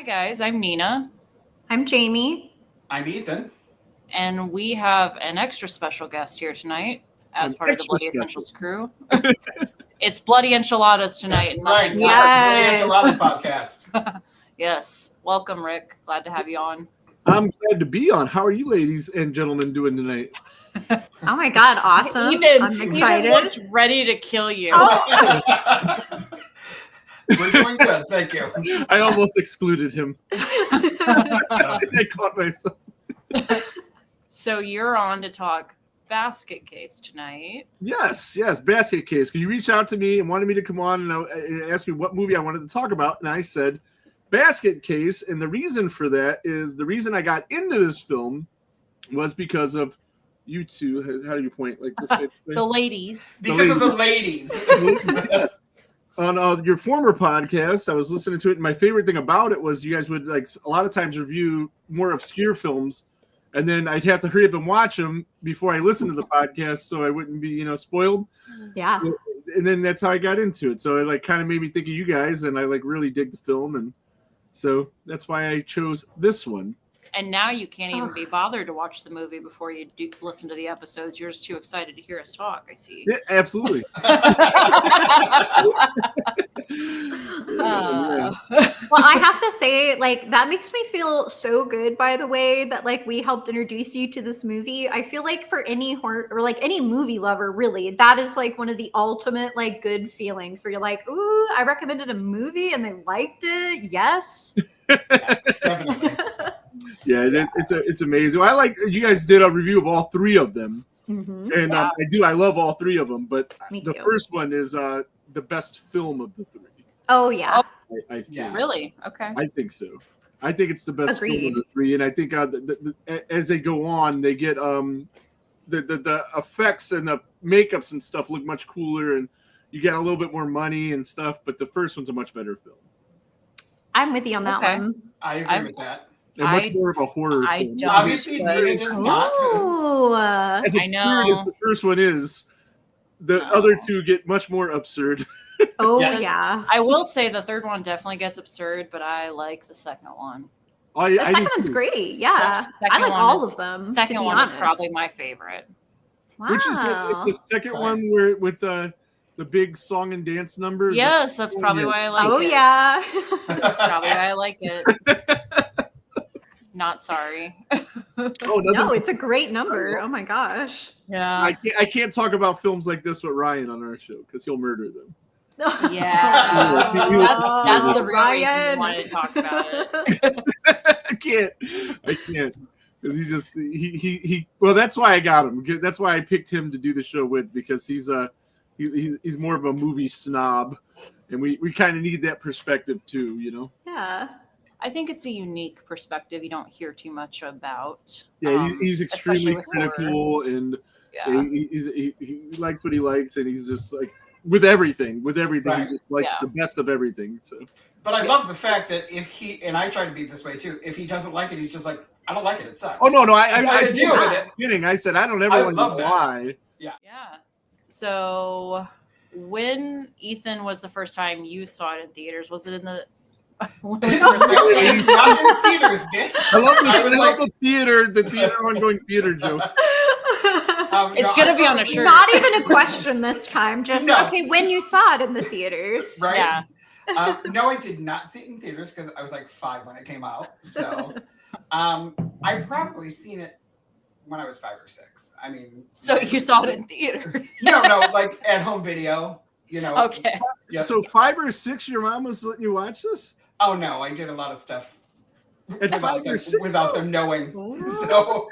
Hi guys, I'm Nina. I'm Jamie. I'm Ethan. And we have an extra special guest here tonight as part of the Bloody Essentials crew. It's Bloody Enchiladas tonight. That's right. Yes. Bloody Enchilada Podcast. Yes. Welcome, Rick. Glad to have you on. I'm glad to be on. How are you ladies and gentlemen doing tonight? Oh my God, awesome. I'm excited. Ethan looked ready to kill you. We're doing good, thank you. I almost excluded him. I caught myself. So you're on to talk basket case tonight. Yes, basket case. Because you reached out to me and wanted me to come on and asked me what movie I wanted to talk about. And I said basket case. And the reason for that is the reason I got into this film was because of you two. How do you point? Like this? The ladies. Because of the ladies. Yes. On your former podcast, I was listening to it, and my favorite thing about it was you guys would like a lot of times review more obscure films, and then I'd have to hurry up and watch them before I listened to the podcast, so I wouldn't be, spoiled. Yeah. So, and then that's how I got into it. So it like kind of made me think of you guys, and I like really dig the film, and so that's why I chose this one. And now you can't even be bothered to watch the movie before you do listen to the episodes. You're just too excited to hear us talk, I see. Yeah, absolutely. Well, I have to say, like, that makes me feel so good, by the way, that like we helped introduce you to this movie. I feel like for any horror or like any movie lover, really, that is like one of the ultimate like good feelings where you're like, ooh, I recommended a movie and they liked it. Yes. Yeah, definitely. Yeah, it's amazing. I like you guys did a review of all three of them, and I love all three of them. But the first one is the best film of the three. Oh yeah, I think. Really? Okay. I think so. I think it's the best film of the three, and I think as they go on, they get the effects and the makeups and stuff look much cooler, and you get a little bit more money and stuff. But the first one's a much better film. I'm with you on that one. I agree with that. And much more of a horror film. Obviously, Nina does not. As absurd as the first one is, the other two get much more absurd. Oh, yes. Yeah. I will say the third one definitely gets absurd, but I like the second one. The second one's great. Yeah. I like all of them. The second one is probably my favorite. Wow. Which is the second one where with the big song and dance number? Yes, that's probably why I like it. Oh, yeah. That's probably why I like it. Not sorry. No, it's a great number. Oh my gosh. Yeah. I can't talk about films like this with Ryan on our show because he'll murder them. Yeah. That's the real reason you wanted to talk about it. I can't. Because he well, that's why I got him. That's why I picked him to do the show with, because he's more of a movie snob, and we kind of need that perspective too, Yeah. I think it's a unique perspective you don't hear too much about. Yeah, he's extremely critical, and he likes what he likes, and he's just like with everything, right. He just likes the best of everything. So, but I love the fact that if he, and I try to be this way too, if he doesn't like it, he's just like, I don't like it. It sucks. Oh no, I deal with it. Kidding. I said I don't ever want to lie. Yeah. So, when Ethan was the first time you saw it in theaters, was it in the? It's not in theaters, bitch. I love the theater ongoing theater joke. It's gonna be on a shirt. Not even a question this time. Just okay. When you saw it in the theaters, right? Yeah. No, I did not see it in theaters because I was like 5 when it came out. So, I probably seen it when I was 5 or 6. I mean, so you saw it in theater? No, like at home video. Okay. Yeah. So 5 or 6, your mom was letting you watch this? Oh no, I did a lot of stuff without them knowing. Ooh. So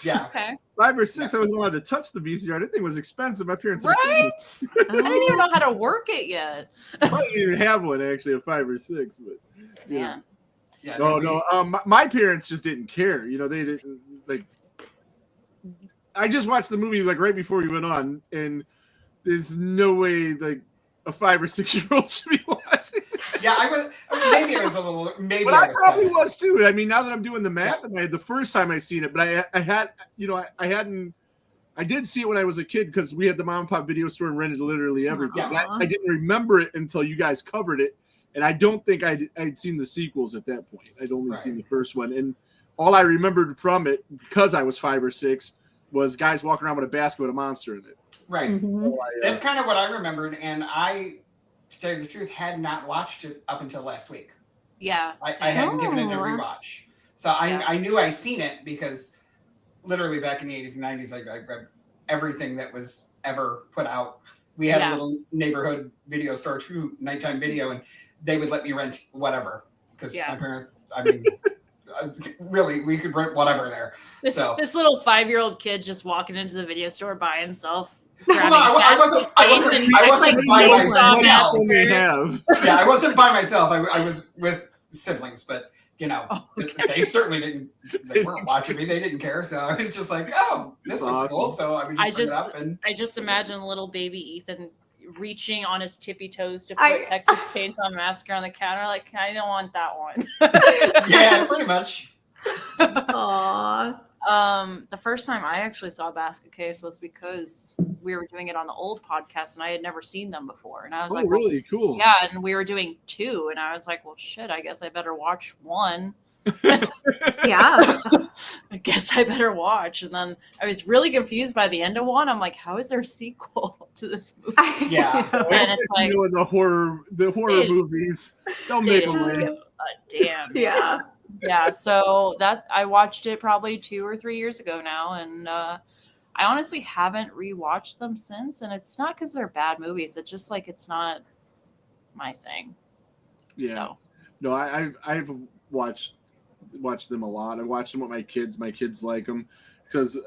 yeah. Okay. 5 or 6, I wasn't allowed to touch the VCR. I didn't think it was expensive. My parents right? I didn't even know how to work it yet. I didn't even have one actually at 5 or 6, but yeah. No. My parents just didn't care. They didn't like. I just watched the movie like right before we went on, and there's no way like a 5 or 6 year old should be watching. Yeah, I was. Maybe I was a little. Maybe but I probably was too. I mean, now that I'm doing the math, the first time I seen it, but I had, I hadn't. I did see it when I was a kid because we had the mom and pop video store and rented literally everything. Yeah. I didn't remember it until you guys covered it, And I don't think I'd seen the sequels at that point. I'd only seen the first one. And all I remembered from it, because I was 5 or 6, was guys walking around with a basket with a monster in it. Right. Mm-hmm. So That's kind of what I remembered. And I, to tell you the truth, had not watched it up until last week. Yeah. I hadn't given it a rewatch. So I knew I seen it because literally back in the 80s and 90s, I read everything that was ever put out. We had a little neighborhood video store, True Nighttime Video, and they would let me rent whatever because my parents, I mean, really, we could rent whatever there. This little 5-year-old kid just walking into the video store by himself. I wasn't by myself. Yeah, I wasn't by myself. I was with siblings, but they certainly didn't. They weren't watching me. They didn't care. So I was just like, "Oh, this looks cool." So I would just bring it up and I just imagine little baby Ethan reaching on his tippy toes to put Texas Chainsaw Massacre on the counter. Like, I don't want that one. Yeah, pretty much. Aww. The first time I actually saw Basket Case was because we were doing it on the old podcast and I had never seen them before. And I was like, really cool. Yeah. And we were doing 2 and I was like, well, shit, I guess I better watch 1. Yeah. I guess I better watch. And then I was really confused by the end of 1. I'm like, how is there a sequel to this movie? Yeah. And it's like, the horror movies, they'll make them way. Damn. Yeah. Yeah, so that I watched it probably 2 or 3 years ago now, and I honestly haven't rewatched them since. And it's not because they're bad movies; it's just like it's not my thing. Yeah, so. No, I've watched them a lot. I watch them with my kids. My kids like them because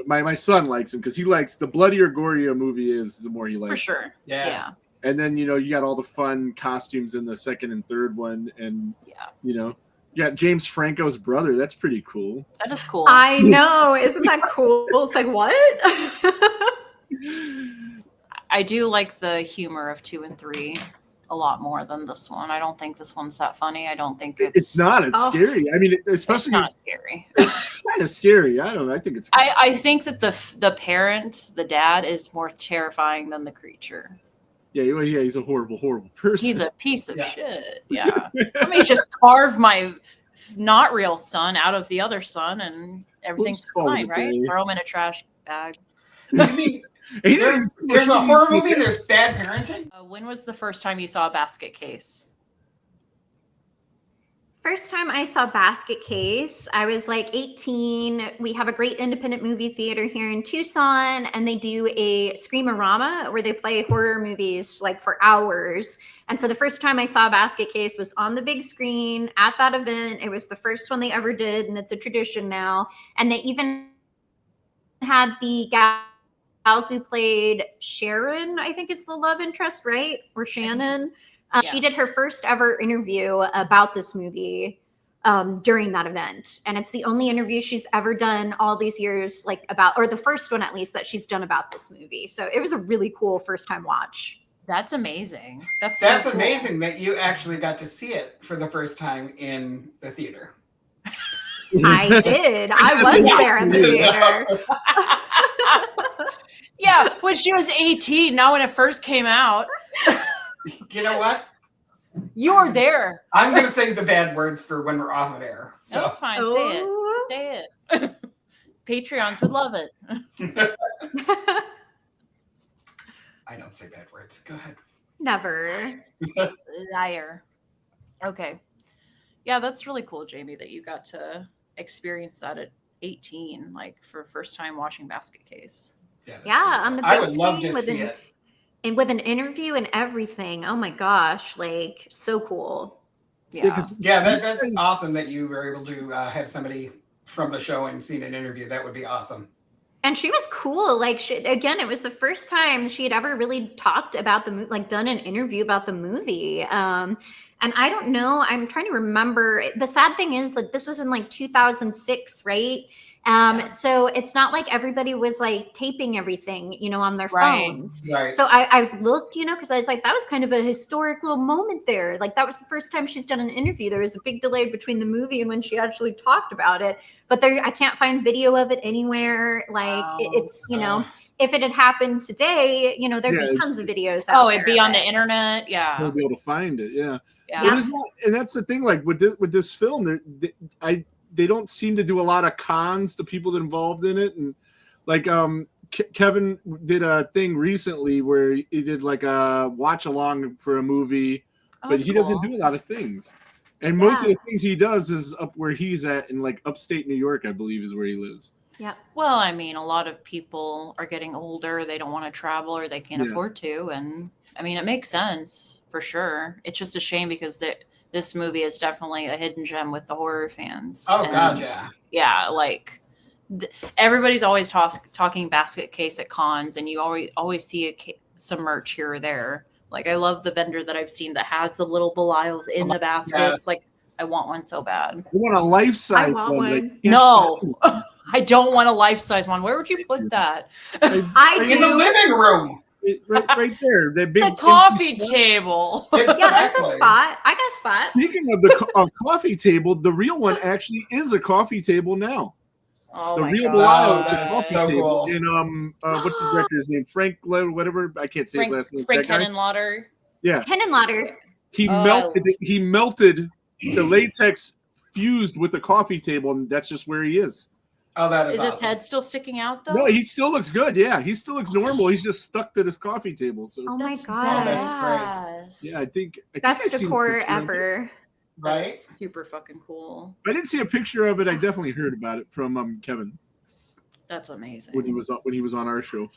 my son likes them because he likes the bloodier, gorier a movie is, the more he likes. For sure, yeah. And then you got all the fun costumes in the second and third one, and you got James Franco's brother. That's pretty cool. That is cool. I know, isn't that cool? It's like what? I do like the humor of 2 and 3 a lot more than this one. I don't think this one's that funny. I don't think it's not. It's scary. I mean, especially it's not scary. It's kind of scary. I don't know. I think it's. I think that the parent, the dad, is more terrifying than the creature. Yeah, he's a horrible, horrible person. He's a piece of shit. Yeah. Let me just carve my not real son out of the other son and everything's fine, right? Throw him in a trash bag. I mean, there's a horror movie, there's bad parenting. When was the first time you saw Basket Case? First time I saw Basket Case, I was like 18. We have a great independent movie theater here in Tucson, and they do a Screamerama where they play horror movies like for hours. And so the first time I saw Basket Case was on the big screen at that event. It was the first one they ever did, and it's a tradition now. And they even had the gal who played Sharon, I think is the love interest, right? Or Shannon. She did her first ever interview about this movie during that event. And it's the only interview she's ever done all these years, like about, or the first one at least that she's done about this movie. So it was a really cool first time watch. That's amazing. That's so cool. Amazing that you actually got to see it for the first time in the theater. I did. I was there in the theater. Yeah, when she was 18, not when it first came out. You know what? You were there. I'm going to say the bad words for when we're off of air. So. That's fine. Say it. Say it. Patreons would love it. I don't say bad words. Go ahead. Never. Liar. Okay. Yeah, that's really cool, Jamie, that you got to experience that at 18, like for first time watching Basket Case. Yeah, on the big I would love to see it. And with an interview and everything. Oh my gosh, like so cool. Yeah. That's awesome that you were able to have somebody from the show and seen an interview. That would be awesome. And she was cool. Like, again, it was the first time she had ever really talked about the movie, like done an interview about the movie. And I don't know, I'm trying to remember. The sad thing is that this was in like 2006, right? So it's not like everybody was like taping everything, on their phones. Right. So I've looked, because I was like, that was kind of a historic little moment there. Like that was the first time she's done an interview. There was a big delay between the movie and when she actually talked about it. But I can't find video of it anywhere. Like it's, if it had happened today, you know, there'd be tons of videos out there. It'd be on the internet. Yeah. You'll be able to find it. Yeah. Yeah. And that's the thing, like with this film, they don't seem to do a lot of cons to people that are involved in it. And like Kevin did a thing recently where he did like a watch along for a movie, but he doesn't do a lot of things. And most of the things he does is up where he's at in like upstate New York, I believe is where he lives. Yeah. Well, I mean, a lot of people are getting older. They don't want to travel or they can't afford to. And I mean, it makes sense for sure. It's just a shame because this movie is definitely a hidden gem with the horror fans. Oh, God, yeah. Yeah, like everybody's always talking basket case at cons, and you always see some merch here or there. Like, I love the vendor that I've seen that has the little Belials in the baskets. Yeah. Like, I want one so bad. I want a life-size one. No, I don't want a life-size one. Where would you put that? I in the living room. Right there. The coffee table. Exactly. Yeah, there's a spot. I got a spot. Speaking of the coffee table, the real one actually is a coffee table now. Oh, the my real God. Belial is a coffee table. And what's the director's name? Frank, whatever. I can't say his last name. Frank Henenlotter. Yeah. Henenlotter. He melted the latex fused with the coffee table, and that's just where he is. Oh, that is Is awesome. his head still sticking out though? No, he still looks good. Yeah, he still looks normal. He's just stuck to this coffee table. So Oh my that's God. badass. yeah, I think Best I've seen a decor picture of it. ever. Right? That's super fucking cool. I didn't see a picture of it. I definitely heard about it from Kevin That's amazing. when he was on our show.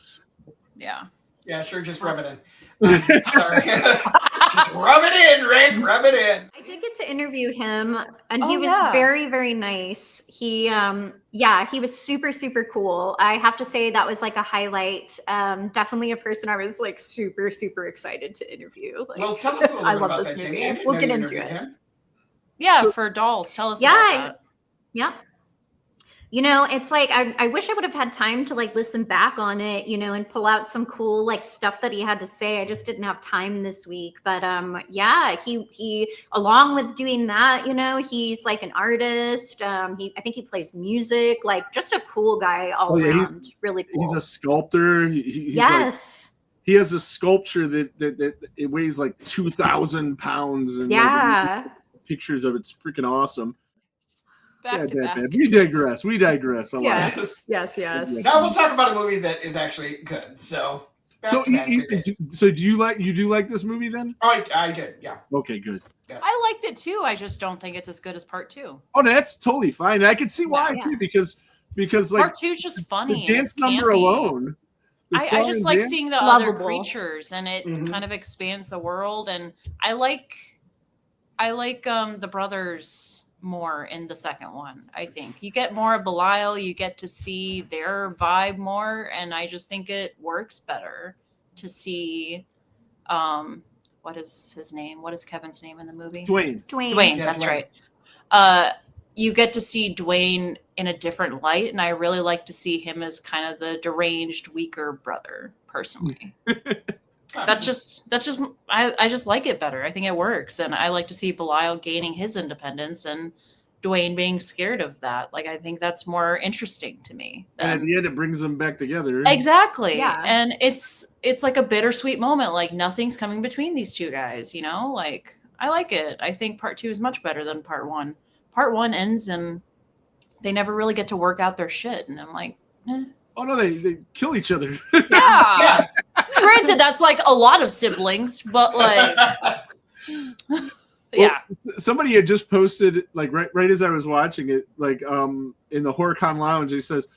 Yeah. Yeah, sure. Just rub it in. Sorry. Just rub it in, Rick. Rub it in. I did get to interview him, and Oh, he was yeah. very, very nice. He was super, super cool. I have to say that was like a highlight. Definitely a person I was like super, super excited to interview. Like, Well, tell us a little I bit love about this that, movie. Jamie. I didn't We'll know get you into interviewed it. him. Yeah, So- for dolls. Tell us about that. Yeah. You know, it's like I wish I would have had time to like listen back on it, you know, and pull out some cool like stuff that he had to say. I just didn't have time this week. But yeah, he along with doing that, you know, he's like an artist. I think he plays music, like just a cool guy all around. Really cool. He's a sculptor. He's yes. He has a sculpture that it weighs like 2,000 pounds. And Yeah. like, pictures of it's freaking awesome. Back to basket We case. digress. Yes. Now we'll talk about a movie that is actually good. So, So do you like this movie then? Oh, I did. Yeah. Okay, good. Yes. I liked it too. I just don't think it's as good as part 2. Oh, that's totally fine. I can see why Yeah. too, because like Part 2 is just funny. the and dance it's number campy. alone. the I song just and like dance. seeing the other Lovable. creatures, and it Mhm. kind of expands the world. And I like the brothers more in the second one. I think you get more of Belial, you get to see their vibe more, and I just think it works better to see what is his name? What is Kevin's name in the movie? Dwayne. Dwayne, Yeah, that's Dwayne. right. You get to see Dwayne in a different light, and I really like to see him as kind of the deranged, weaker brother, personally. That's just I just like it better. I think it works, and I like to see Belial gaining his independence and Dwayne being scared of that. Like, I think that's more interesting to me. And at than- the end, it brings them back together. Exactly. Yeah. And it's like a bittersweet moment. Like, nothing's coming between these two guys, you know? Like, I like it. I think part 2 is much better than part 1. Part 1 ends and they never really get to work out their shit. And I'm like, eh. Oh no, they kill each other. Yeah. Granted, that's like a lot of siblings, but like, yeah. Somebody had just posted, like right as I was watching it, like in the HorrorCon lounge, it says,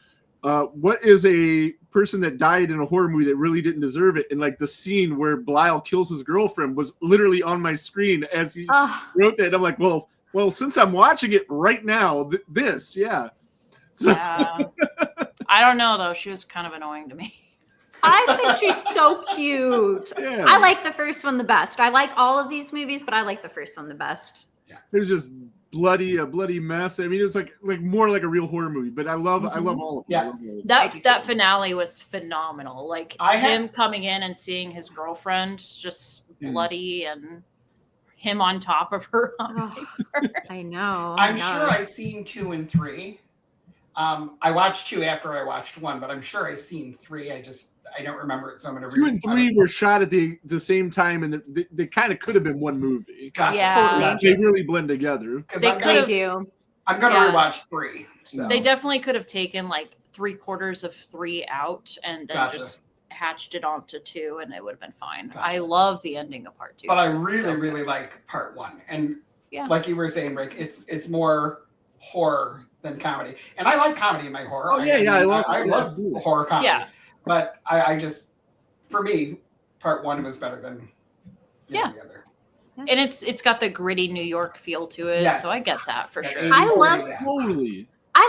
what is a person that died in a horror movie that really didn't deserve it? And like the scene where Belial kills his girlfriend was literally on my screen as he wrote that. And I'm like, well, since I'm watching it right now, this, yeah. So, Yeah. I don't know though. She was kind of annoying to me. I think she's so cute. yeah. I like the first one the best. I like all of these movies, but I like the first one the best. It was just a bloody mess. I mean, it was like more like a real horror movie. But I love all of them. Yeah. I love all of them. That finale was phenomenal. Like him coming in and seeing his girlfriend just bloody and him on top of her. I know. I'm sure I've seen 2 and 3. I watched 2 after I watched 1, but I'm sure I've seen 3. I just I don't remember it, so I'm going to 2 and 3 were shot at the same time, and they kind of could have been one movie. Gotcha. Yeah. Gotcha. They really blend together. They could have. do. I'm going to rewatch 3. So. They definitely could have taken like 3/4 of 3 out and then Gotcha. just hatched it onto 2, and it would have been fine. Gotcha. I love the ending of part 2. But I really like part 1, and like you were saying, Rick, it's more horror than comedy, and I like comedy in my horror. Oh yeah, I love horror comedy. Yeah. But I just, for me, part 1 was better than the other. And it's got the gritty New York feel to it, so I get that for sure. I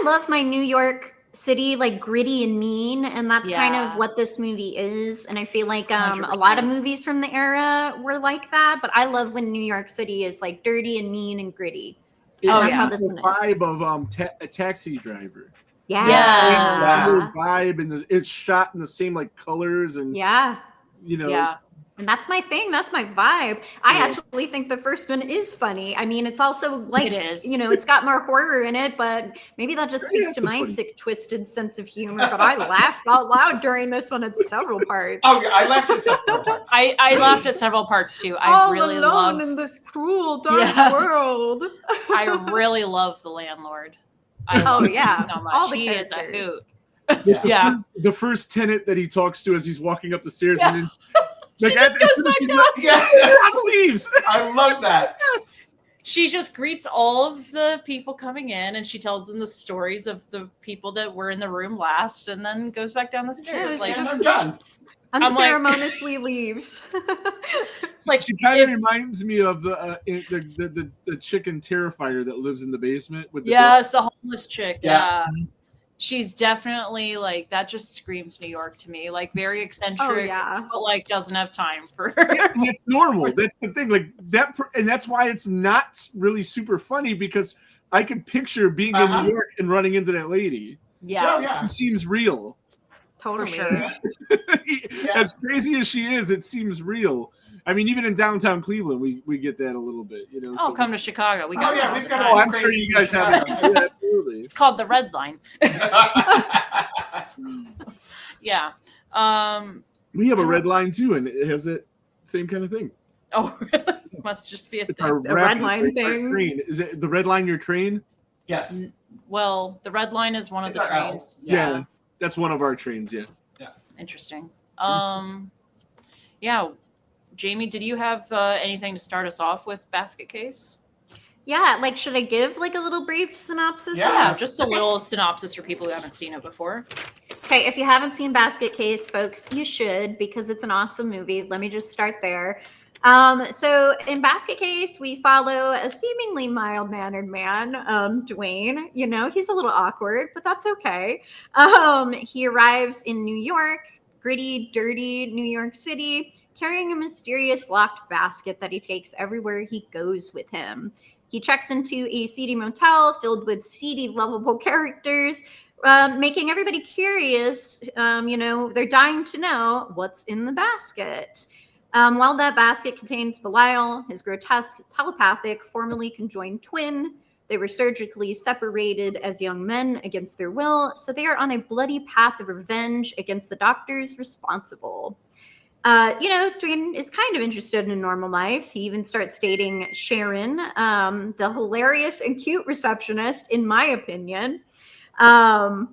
love my New York City, like gritty and mean, and that's kind of what this movie is. And I feel like a lot of movies from the era were like that, but I love when New York City is like dirty and mean and gritty. That's how this one is. The vibe of a Taxi Driver. Yeah. Vibe, and it's shot in the same like colors and you know. Yeah. And that's my thing. That's my vibe. I actually think the first one is funny. I mean, it's also like, you know, it's got more horror in it, but maybe that just speaks to my sick, twisted sense of humor. But I laughed out loud during this one at several parts. Oh, yeah, I laughed at several parts. I laughed at several parts too. I All really alone love in this cruel, dark world. I really love the landlord. I love him so much. All the he is a characters. hoot. The first tenant that he talks to as he's walking up the stairs, and then she just goes back down. Leaves. I love that. She just greets all of the people coming in, and she tells them the stories of the people that were in the room last, and then goes back down the stairs. I'm done. Unceremoniously leaves. Like she kind of reminds me of the chicken Terrifier that lives in the basement with the the homeless chick. Yeah. She's definitely like that. Just screams New York to me. Like very eccentric, but like doesn't have time for. It's normal. That's the thing. Like that, and that's why it's not really super funny because I can picture being in New York and running into that lady. Yeah, It seems real. Totally. For sure. As crazy as she is, it seems real. I mean, even in downtown Cleveland, we get that a little bit, you know. Come to Chicago. We got. We've got. I'm sure you guys have. Absolutely. It's called the Red Line. Yeah. We have a red line too, and it has that same kind of thing. Oh, really? Must just be a thing. The red line thing. Train. Is it the red line your train? Yes. Well, the Red Line is one of the trains. Yeah, that's one of our trains. Yeah. Interesting. Yeah. Jamie, did you have anything to start us off with Basket Case? Yeah, like should I give like a little brief synopsis? Yeah, just a little synopsis for people who haven't seen it before. Okay, if you haven't seen Basket Case, folks, you should because it's an awesome movie. Let me just start there. So in Basket Case, we follow a seemingly mild-mannered man, Dwayne. You know, he's a little awkward, but that's okay. He arrives in New York, gritty, dirty New York City, carrying a mysterious locked basket that he takes everywhere he goes with him. He checks into a seedy motel filled with seedy, lovable characters, making everybody curious. You know, they're dying to know what's in the basket. While that basket contains Belial, his grotesque telepathic, formerly conjoined twin, they were surgically separated as young men against their will, so they are on a bloody path of revenge against the doctors responsible. You know, Dwayne is kind of interested in normal life. He even starts dating Sharon, the hilarious and cute receptionist, in my opinion. That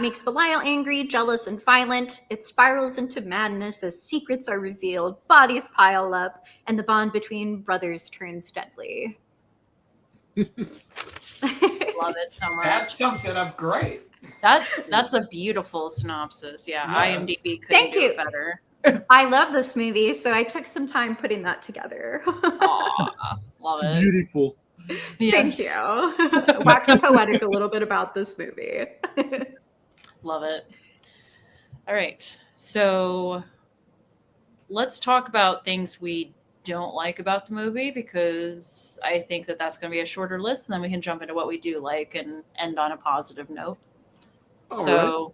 makes Belial angry, jealous, and violent. It spirals into madness as secrets are revealed, bodies pile up, and the bond between brothers turns deadly. Love it so much. That sums it up great. That's a beautiful synopsis. Yeah, yes. IMDb couldn't do it better. I love this movie, so I took some time putting that together. Aw, love it. Beautiful. Yes. Thank you. Wax poetic a little bit about this movie. Love it. All right, so let's talk about things we don't like about the movie, because I think that that's going to be a shorter list, and then we can jump into what we do like and end on a positive note. All right.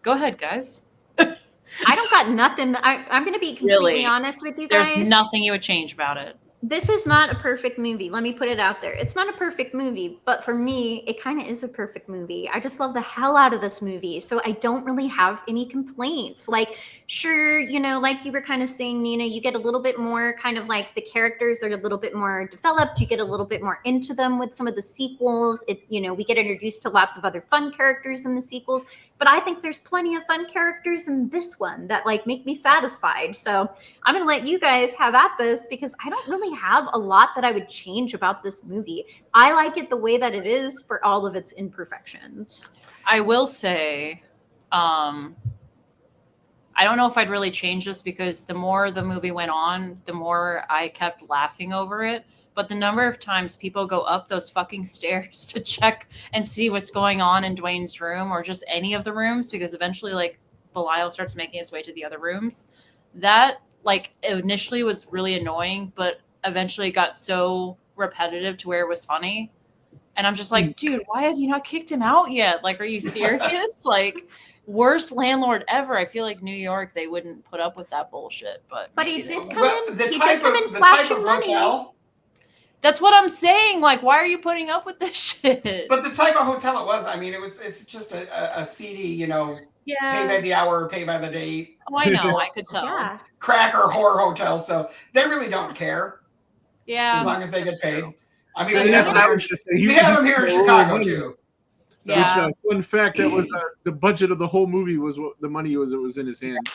Go ahead, guys. I don't got nothing. I'm going to be completely honest with you guys. There's nothing you would change about it. This is not a perfect movie. Let me put it out there. It's not a perfect movie, but for me, it kind of is a perfect movie. I just love the hell out of this movie. So I don't really have any complaints. Like, sure, you know, like you were kind of saying, Nina, you get a little bit more kind of like the characters are a little bit more developed. You get a little bit more into them with some of the sequels. We get introduced to lots of other fun characters in the sequels. But I think there's plenty of fun characters in this one that like make me satisfied. So I'm going to let you guys have at this because I don't really have a lot that I would change about this movie. I like it the way that it is for all of its imperfections. I will say, I don't know if I'd really change this because the more the movie went on, the more I kept laughing over it. But the number of times people go up those fucking stairs to check and see what's going on in Dwayne's room or just any of the rooms, because eventually like Belial starts making his way to the other rooms. That like initially was really annoying, but eventually got so repetitive to where it was funny. And I'm just like, dude, why have you not kicked him out yet? Like, are you serious? Like, worst landlord ever. I feel like New York, they wouldn't put up with that bullshit. But he did come in flashing money. Hotel, that's what I'm saying. Like, why are you putting up with this shit? But the type of hotel it was, I mean, it's just a seedy, you know, pay by the hour, pay by the date. Oh, I know. I could tell. Yeah. Cracker horror hotel. So they really don't care. Yeah. As long as they get paid. I mean, Yeah, we have that's them what I here, was just saying. we have them here in Chicago too. So Yeah. which, fun fact, that was the budget of the whole movie was what the money was. It was in his hand.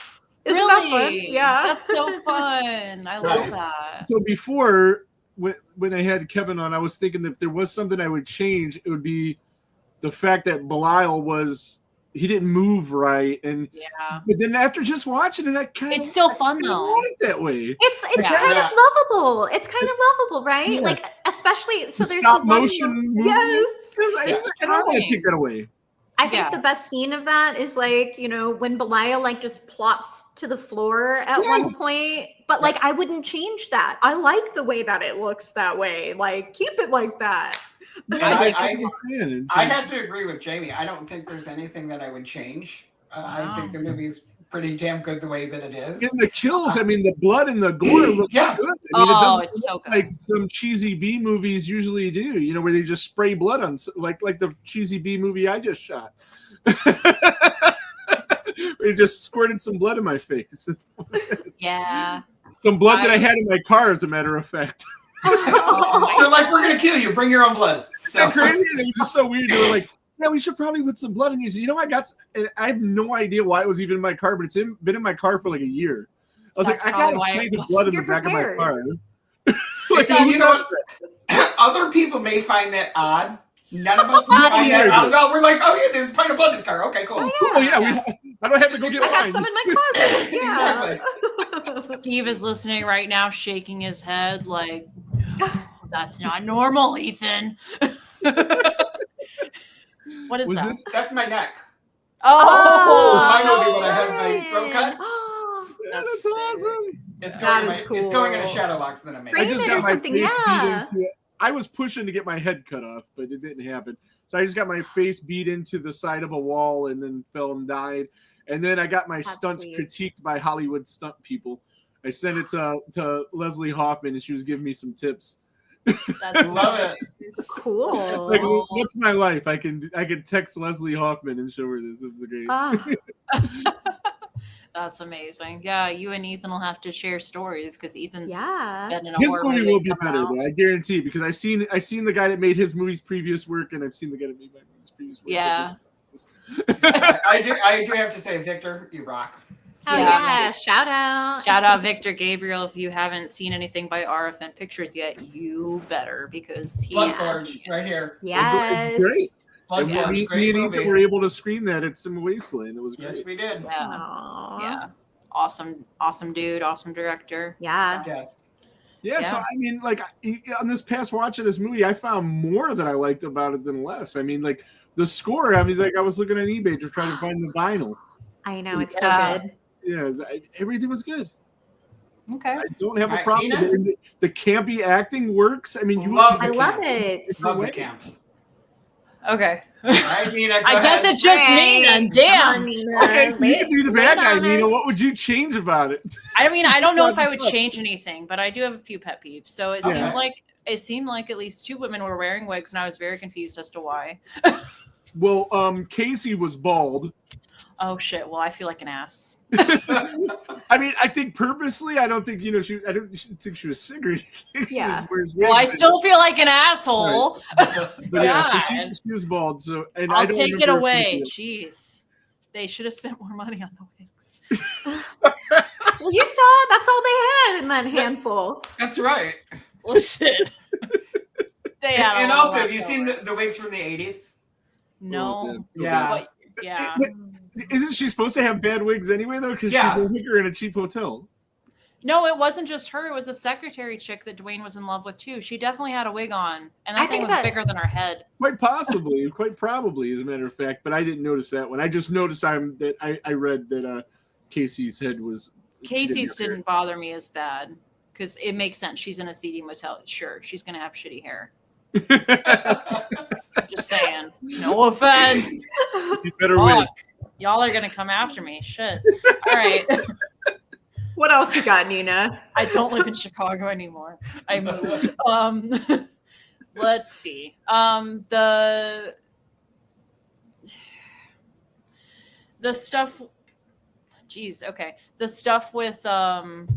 Isn't that fun? Really? Yeah. That's so fun. I love that. So before, when I had Kevin on, I was thinking that if there was something I would change, it would be the fact that Belial he didn't move right, and but then after just watching it, it's still fun though. Want it that way. It's kind of lovable. It's kind of lovable, right? Yeah. Like especially so there's stop the one motion. yes. I don't want to take that away. I think the best scene of that is like, you know, when Belial like just plops to the floor at one point. But like I wouldn't change that. I like the way that it looks that way. Like keep it like that. I had to agree with Jamie. I don't think there's anything that I would change. I think the movie's pretty damn good the way that it is. And the kills, I mean, the blood and the gore look good. I mean, it doesn't it's so good. like some cheesy B movies usually do, you know, where they just spray blood on, like the cheesy B movie I just shot. It just squirted some blood in my face. Yeah. Some blood that I had in my car, as a matter of fact. They're like, we're going to kill you. Bring your own blood. So crazy. It was just so weird. They were like, yeah, we should probably put some blood in you. So, you know, and I have no idea why it was even in my car, but been in my car for like a year. I was like, I got a pint of blood in the back of my car. Like, you know what? Other people may find that odd. None of us find that odd at all. We're like, oh, yeah, there's a pint of blood in this car. Okay, cool. Oh, yeah. I don't have to go get I got wine. some in my closet. Yeah. Exactly. Steve is listening right now, shaking his head like, no, that's not normal, Ethan. What is that? That's my neck. Oh, mine will be when I have my throat cut. That's awesome. It's going in a shadow box that I made. I just got my face beat yeah. into it. I was pushing to get my head cut off, but it didn't happen. So I just got my face beat into the side of a wall and then fell and died. And then I got my stunts critiqued by Hollywood stunt people. I sent it to Leslie Hoffman, and she was giving me some tips. Love it. Cool. Like, what's my life? I can text Leslie Hoffman and show her this. It was great. That's amazing. Yeah, you and Ethan will have to share stories because Ethan's been in a his horror movie will be better, out. though, I guarantee, because I've seen the guy that made his movie's previous work, and I've seen the guy that made my movie's previous work. Yeah. I do have to say, Victor, you rock. Oh yeah, shout out. Shout out Victor Gabriel. If you haven't seen anything by RFN Pictures yet, you better, because he Blood is Forge right here. Yes. It's great. Blood And Forge, me great and movie. Ethan were able to screen that at Sim Wasteland. It was great. Yes, we did. Yeah. Aww. Yeah. Awesome dude, awesome director. Yeah. So, Yes. Yeah, so I mean, like, on this past watch of this movie, I found more that I liked about it than less. I mean, like, the score, I mean, like, I was looking on eBay to try to find the vinyl. I know, it's so good. Yeah, everything was good. Okay. I don't have a Right, problem. Nina? The campy acting works. I mean, I love it. Love the camp. Okay. I mean, I guess it's just me then. Damn. Okay, you can do the bad guy, Nina. What would you change about it? I mean, I don't know if I would change anything, but I do have a few pet peeves. So it Okay. seemed like at least 2 women were wearing wigs, and I was very confused as to why. Well, Casey was bald. Oh shit! Well, I feel like an ass. I mean, I think purposely. I don't think I don't think she was sick or anything. Yeah. Well, I still feel like an asshole. Right. But yeah, so God. she was bald. So and I'll I don't take it remember away. Jeez, they should have spent more money on the wigs. Well, you saw that's all they had in that handful. That's right. Listen, they had. And a also, lot have you seen going. the wigs from the 80s? No. Yeah. But, yeah. Isn't she supposed to have bad wigs anyway, though? Because she's a hooker in a cheap hotel. No, it wasn't just her. It was a secretary chick that Dwayne was in love with, too. She definitely had a wig on. And that thing was bigger than her head. Quite possibly. Quite probably, as a matter of fact. But I didn't notice that one. I just noticed that I read that Casey's head was... Casey's didn't bother me as bad. Because it makes sense. She's in a seedy motel. Sure, she's going to have shitty hair. Just saying. No offense. You better win. Y'all are going to come after me. Shit. All right. What else you got, Nina? I don't live in Chicago anymore. I moved. Let's see. The stuff. Geez. Okay. The stuff with Belial,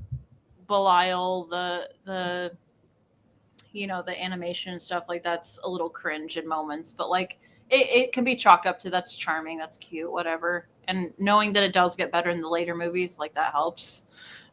the the animation and stuff like that's a little cringe in moments, but like it can be chalked up to that's charming, that's cute, whatever. And knowing that it does get better in the later movies, like that helps.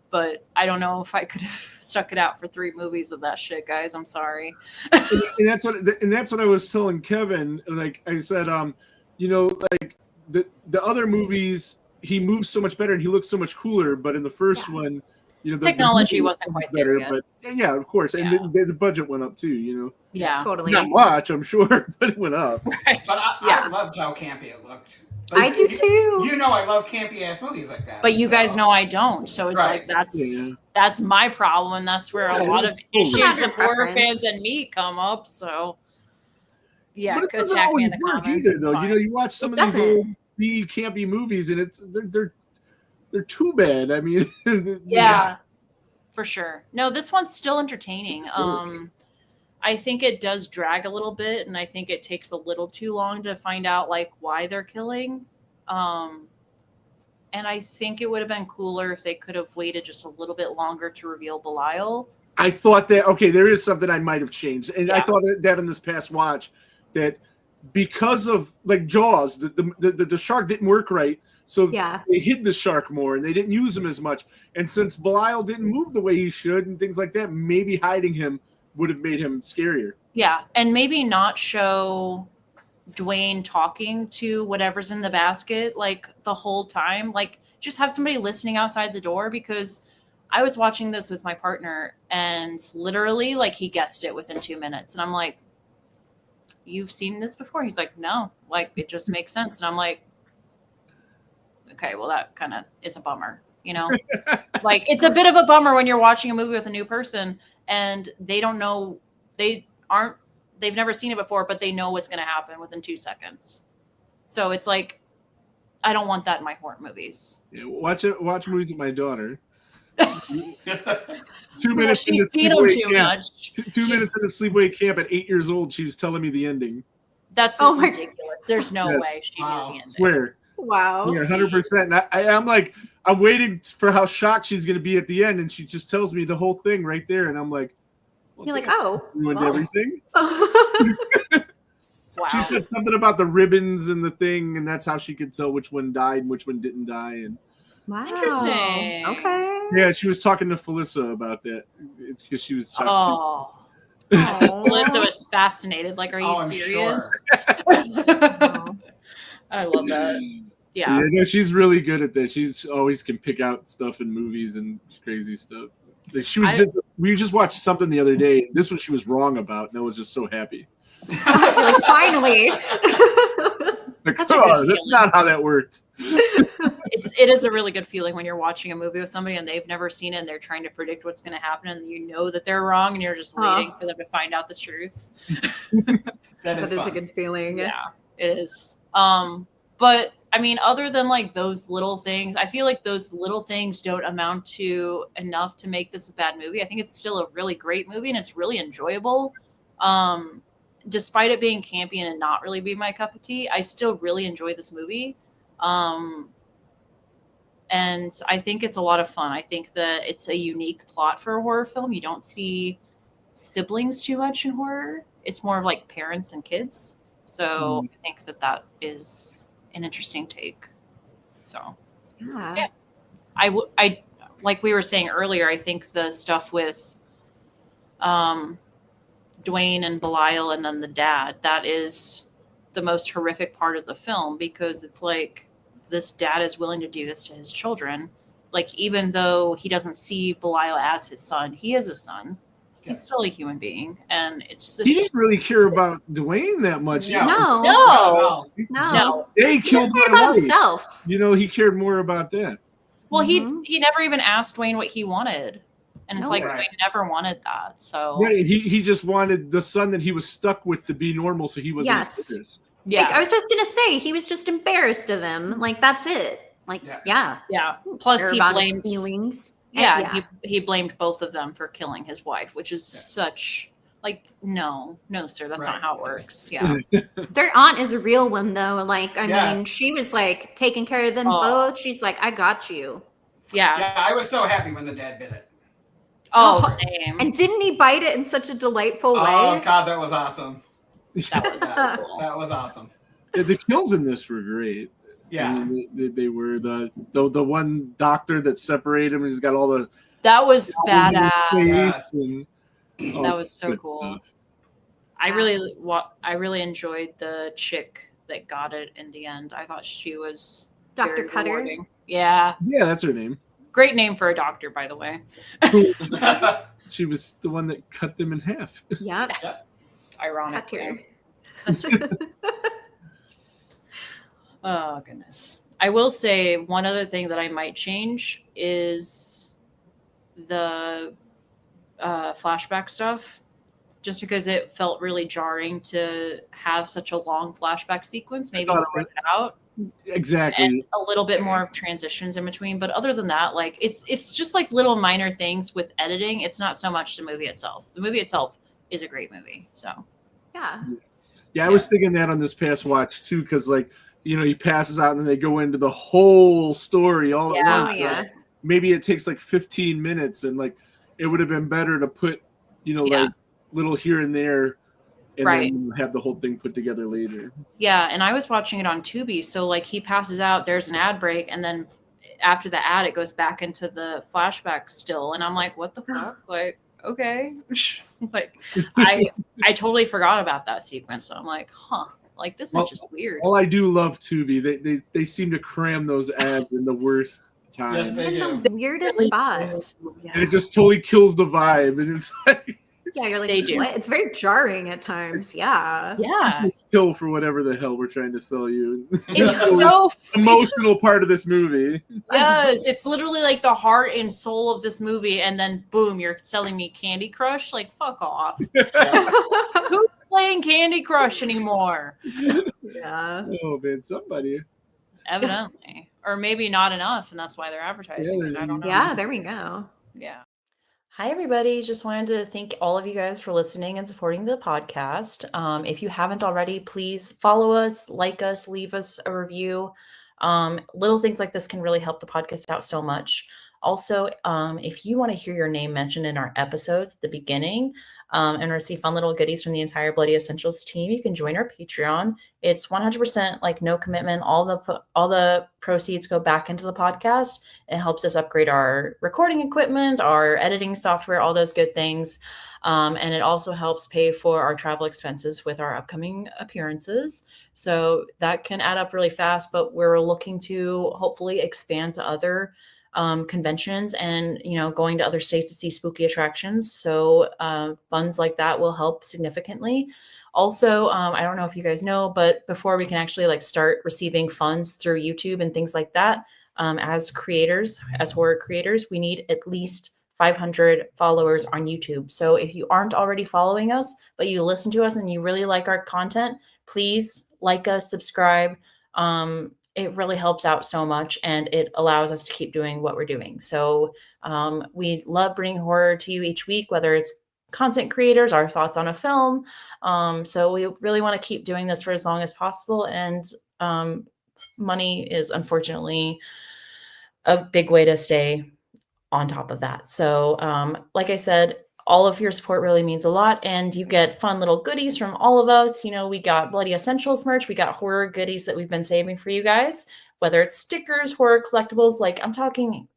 But I don't know if I could have stuck it out for 3 movies of that shit, guys. I'm sorry. and that's what I was telling Kevin. Like I said, like the other movies, he moves so much better and he looks so much cooler. But in the first one, the technology wasn't quite better. There yet. But yeah, of course, and the budget went up too. Yeah, totally. Not much, I'm sure, but it went up. Right. But I loved how campy it looked. I do too. I love campy ass movies like that. But you guys know I don't, so it's like that's my problem, and that's where a lot of issues with horror fans and me come up. So yeah, but it doesn't attack me in always the work comments. either, though. You watch some of these old B campy movies, and they're too bad. I mean, yeah, for sure. No, this one's still entertaining. I think it does drag a little bit, and I think it takes a little too long to find out like why they're killing. And I think it would have been cooler if they could have waited just a little bit longer to reveal Belial. I thought that there is something I might have changed, and I thought that in this past watch that because of like Jaws, the shark didn't work right, so they hid the shark more and they didn't use him as much. And since Belial didn't move the way he should and things like that, maybe hiding him would have made him scarier. Yeah, and maybe not show Dwayne talking to whatever's in the basket like the whole time. Like just have somebody listening outside the door, because I was watching this with my partner and literally like he guessed it within 2 minutes. And I'm like, you've seen this before? He's like, no, like it just makes sense. And I'm like, okay, well that kind of is a bummer, like it's a bit of a bummer when you're watching a movie with a new person and they don't know, they've never seen it before, but they know what's going to happen within 2 seconds. So it's like, I don't want that in my horror movies. Yeah, watch movies with my daughter. 2 minutes. She's seen them too much. 2 minutes in a sleepaway camp at 8 years old. She was telling me the ending. That's ridiculous. There's no way she knew the ending. Swear. Wow. Yeah, 100%. I'm like, I'm waiting for how shocked she's going to be at the end, and she just tells me the whole thing right there, and I'm like, you're like, oh, ruined everything. Wow. She said something about the ribbons and the thing, and that's how she could tell which one died and which one didn't die. And wow, interesting. Okay. Yeah, she was talking to Felissa about that because she was. Felissa was fascinated. Like, are you serious? Sure. I love that. Yeah. No, she's really good at that. She's always can pick out stuff in movies and crazy stuff. Like we just watched something the other day. This one she was wrong about, and I was just so happy. Like, finally. That's not how that worked. It is a really good feeling when you're watching a movie with somebody and they've never seen it and they're trying to predict what's going to happen and you know that they're wrong and you're just waiting for them to find out the truth. That is a good feeling. Yeah, it is. But I mean, other than like those little things, I feel like those little things don't amount to enough to make this a bad movie. I think it's still a really great movie and it's really enjoyable. Despite it being campy and not really be my cup of tea, I still really enjoy this movie. And I think it's a lot of fun. I think that it's a unique plot for a horror film. You don't see siblings too much in horror. It's more of like parents and kids. So I think that is an interesting take. So yeah. I like we were saying earlier, I think the stuff with Dwayne and Belial and then the dad, that is the most horrific part of the film, because it's like this dad is willing to do this to his children. Like, even though he doesn't see Belial as his son, he is a son. He's still a human being, and it's he didn't really care about Dwayne that much. No. They killed my wife. Himself. You know, he cared more about that. Well, he never even asked Dwayne what he wanted, and it's Dwayne never wanted that. So he just wanted the son that he was stuck with to be normal, so he wasn't. Yes. Yeah, like, I was just gonna say he was just embarrassed of him. Like, that's it. Like, yeah. Plus, he blamed feelings. He blamed both of them for killing his wife, which is such like no, sir, that's not how it works. Yeah. Their aunt is a real one though. Like, I mean, she was like taking care of them both. She's like, I got you. Yeah, I was so happy when the dad bit it. Oh, same. And didn't he bite it in such a delightful way? Oh God, that was awesome. That was cool. That was awesome. The kills in this were great. Yeah, I mean, they were the one doctor that separated him. He's got all the. That was badass. That was so cool. Stuff. I really enjoyed the chick that got it in the end. I thought she was Dr. Cutter. Rewarding. Yeah, that's her name. Great name for a doctor, by the way. She was the one that cut them in half. Yeah. Ironically. Oh, goodness. I will say one other thing that I might change is the flashback stuff, just because it felt really jarring to have such a long flashback sequence. Maybe spread it out. Exactly. And a little bit more transitions in between. But other than that, like it's just like little minor things with editing. It's not so much the movie itself. The movie itself is a great movie. So yeah, I was thinking that on this past watch too, because like, you know, he passes out and then they go into the whole story all at once. Yeah. Maybe it takes like 15 minutes, and like it would have been better to put, you know, like little here and there, and then have the whole thing put together later. Yeah, and I was watching it on Tubi, so like he passes out, there's an ad break, and then after the ad, it goes back into the flashback still, and I'm like, what the fuck? Like, okay, like I totally forgot about that sequence, so I'm like, huh. Like, this is just weird. Well, I do love Tubi. They seem to cram those ads in the worst time. Yes, they do. The weirdest spots. And it just totally kills the vibe. And it's like, you're like, they do. What? It's very jarring at times. Yeah. Yeah. Kill for whatever the hell we're trying to sell you. It's so emotional part of this movie. Yes, it's literally like the heart and soul of this movie, and then boom, you're selling me Candy Crush. Like, fuck off. Who's playing Candy Crush anymore? Yeah. Oh man, somebody. Evidently, or maybe not enough, and that's why they're advertising it. I don't know. Yeah, there we go. Yeah. Hi, everybody. Just wanted to thank all of you guys for listening and supporting the podcast. If you haven't already, please follow us, like us, leave us a review. Little things like this can really help the podcast out so much. Also, if you want to hear your name mentioned in our episodes at the beginning and receive fun little goodies from the entire Bloody Essentials team, you can join our Patreon. It's 100% like no commitment. All the proceeds go back into the podcast. It helps us upgrade our recording equipment, our editing software, all those good things. And it also helps pay for our travel expenses with our upcoming appearances. So that can add up really fast, but we're looking to hopefully expand to other conventions and, you know, going to other states to see spooky attractions. So funds like that will help significantly. Also, I don't know if you guys know, but before we can actually like start receiving funds through YouTube and things like that, as creators, as horror creators, we need at least 500 followers on YouTube. So if you aren't already following us, but you listen to us and you really like our content, please like us, subscribe. It really helps out so much, and it allows us to keep doing what we're doing. So we love bringing horror to you each week, whether it's content creators, our thoughts on a film. So we really want to keep doing this for as long as possible. And money is unfortunately a big way to stay on top of that. So like I said, all of your support really means a lot, and you get fun little goodies from all of us. You know, we got Bloody Essentials merch, we got horror goodies that we've been saving for you guys, whether it's stickers, horror collectibles, like I'm talking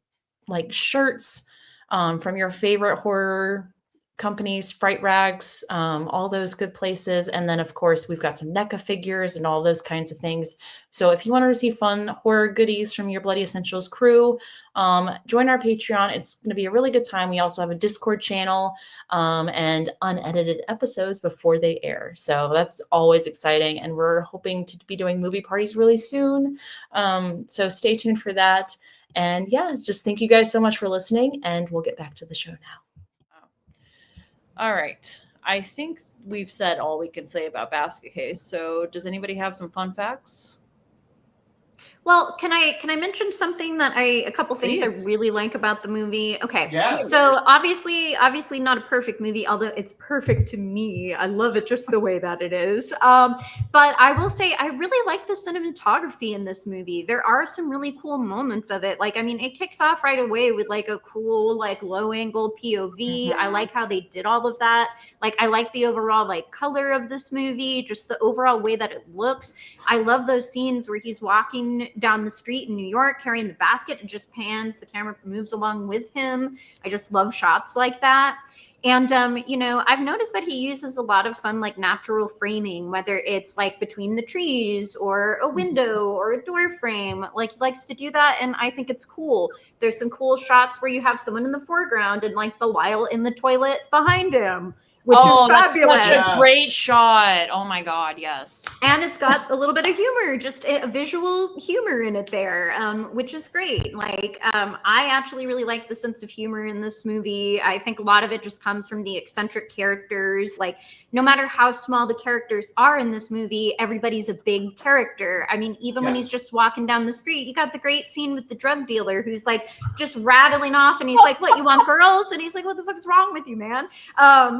like shirts from your favorite horror companies, Fright Rags, all those good places. And then, of course, we've got some NECA figures and all those kinds of things. So if you want to receive fun horror goodies from your Bloody Essentials crew, join our Patreon. It's going to be a really good time. We also have a Discord channel and unedited episodes before they air. So that's always exciting. And we're hoping to be doing movie parties really soon. So stay tuned for that. And yeah, just thank you guys so much for listening, and we'll get back to the show now. All right. I think we've said all we can say about Basket Case. So does anybody have some fun facts? Well, can I mention something that a couple things Please. I really like about the movie? Okay. Yeah. So obviously not a perfect movie, although it's perfect to me. I love it just the way that it is. But I will say I really like the cinematography in this movie. There are some really cool moments of it. Like, I mean, it kicks off right away with like a cool, like low angle POV. I like how they did all of that. Like, I like the overall like color of this movie, just the overall way that it looks. I love those scenes where he's walking down the street in New York carrying the basket and just pans, the camera moves along with him. I just love shots like that. And you know, I've noticed that he uses a lot of fun like natural framing, whether it's like between the trees or a window or a door frame. Like, he likes to do that, and I think it's cool. There's some cool shots where you have someone in the foreground and like Belial in the toilet behind him, which is fabulous. That's such a great shot. Oh my God, yes. And it's got a little bit of humor, just a visual humor in it there, which is great. Like, I actually really like the sense of humor in this movie. I think a lot of it just comes from the eccentric characters. Like, no matter how small the characters are in this movie, everybody's a big character. I mean, even when he's just walking down the street, you got the great scene with the drug dealer who's like just rattling off, and he's like, "What, you want girls?" And he's like, "What the fuck's wrong with you, man?"